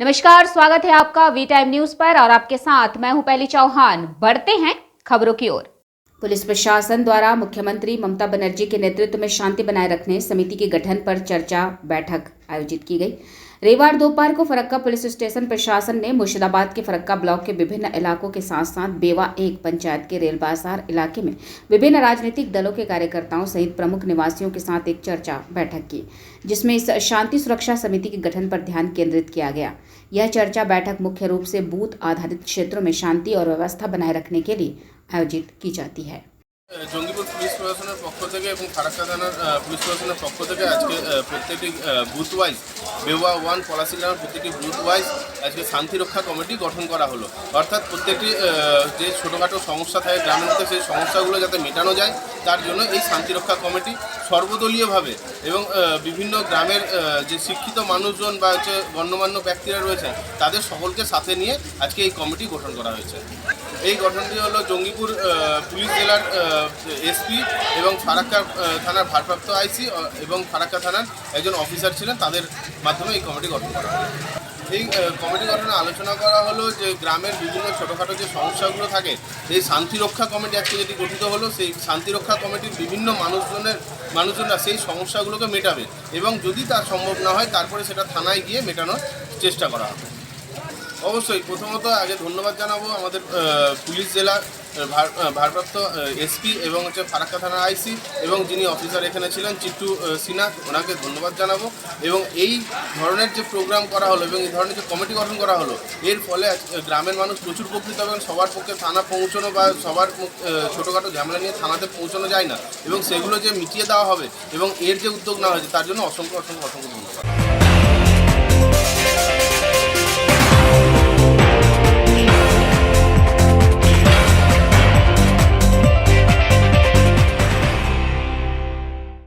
नमस्कार, स्वागत है आपका वी टाइम न्यूज पर और आपके साथ मैं हूं पहली चौहान। बढ़ते हैं खबरों की ओर। पुलिस प्रशासन द्वारा मुख्यमंत्री ममता बनर्जी के नेतृत्व में शांति बनाए रखने समिति के गठन पर चर्चा बैठक आयोजित की गई। रविवार दोपहर को फरक्का पुलिस स्टेशन प्रशासन ने मुर्शिदाबाद के फरक्का ब्लॉक के विभिन्न इलाकों के साथ साथ बेवा 1 पंचायत के रेल बाजार इलाके में विभिन्न राजनीतिक दलों के कार्यकर्ताओं सहित प्रमुख निवासियों के साथ एक चर्चा बैठक की, जिसमें इस शांति सुरक्षा समिति के गठन पर ध्यान केंद्रित किया गया। यह चर्चा बैठक मुख्य रूप से बूथ आधारित क्षेत्रों में शांति और व्यवस्था बनाए रखने के लिए आयोजित की जाती है। জঙ্গিপুর পুলিশ প্রশাসনের পক্ষ থেকে এবং ফারাক্কা থানার পুলিশ প্রশাসনের পক্ষ থেকে আজকে প্রত্যেকটি বুথ ওয়াইজ বেওয়া 1 পলাশী গ্রামের প্রত্যেকটি বুথ ওয়াইজ আজকে শান্তি রক্ষা কমিটি গঠন করা হলো। অর্থাৎ প্রত্যেকটি যে ছোটোখাটো সমস্যা থাকে গ্রামের মধ্যে সেই সমস্যাগুলো যাতে মেটানো যায় তার জন্য এই শান্তি রক্ষা কমিটি সর্বদলীয়ভাবে এবং বিভিন্ন গ্রামের যে শিক্ষিত মানুষজন বা হচ্ছে গণ্যমান্য ব্যক্তিরা রয়েছেন তাদের সকলকে সাথে নিয়ে আজকে এই কমিটি গঠন করা হয়েছে। এই গঠনটি হলো জঙ্গিপুর পুলিশ জেলার এসপি এবং ফারাক্কা থানার ভারপ্রাপ্ত আইসি এবং ফারাক্কা থানার একজন অফিসার ছিলেন, তাদের মাধ্যমে এই কমিটি গঠন করা হয়। এই কমিটি গঠনে আলোচনা করা হলো যে গ্রামের বিভিন্ন ছোটোখাটো যে সমস্যাগুলো থাকে এই শান্তি রক্ষা কমিটি আজকে যেটি গঠিত হলো সেই শান্তি রক্ষা কমিটির বিভিন্ন মানুষজনরা সেই সমস্যাগুলোকে মেটাবে এবং যদি তা সম্ভব না হয় তারপরে সেটা থানায় গিয়ে মেটানোর চেষ্টা করা হবে। অবশ্যই প্রথমত আগে ধন্যবাদ জানাবো আমাদের পুলিশ জেলার ভারপ্রাপ্ত এসপি এবং হচ্ছে ফারাক্কা থানার আইসি এবং যিনি অফিসার এখানে ছিলেন চিট্টু সিনহা, ওনাকে ধন্যবাদ জানাবো। এবং এই ধরনের যে প্রোগ্রাম করা হলো এবং এই ধরনের যে কমিটি গঠন করা হলো এর ফলে গ্রামের মানুষ প্রচুর উপকৃত হবেন। সবার পক্ষে থানা পৌঁছানো বা সবার ছোটোখাটো ঝামেলা নিয়ে থানাতে পৌঁছানো যায় না এবং সেগুলো যে মিটিয়ে দেওয়া হবে এবং এর যে উদ্যোগ নেওয়া হয়েছে তার জন্য অসংখ্য ধন্যবাদ।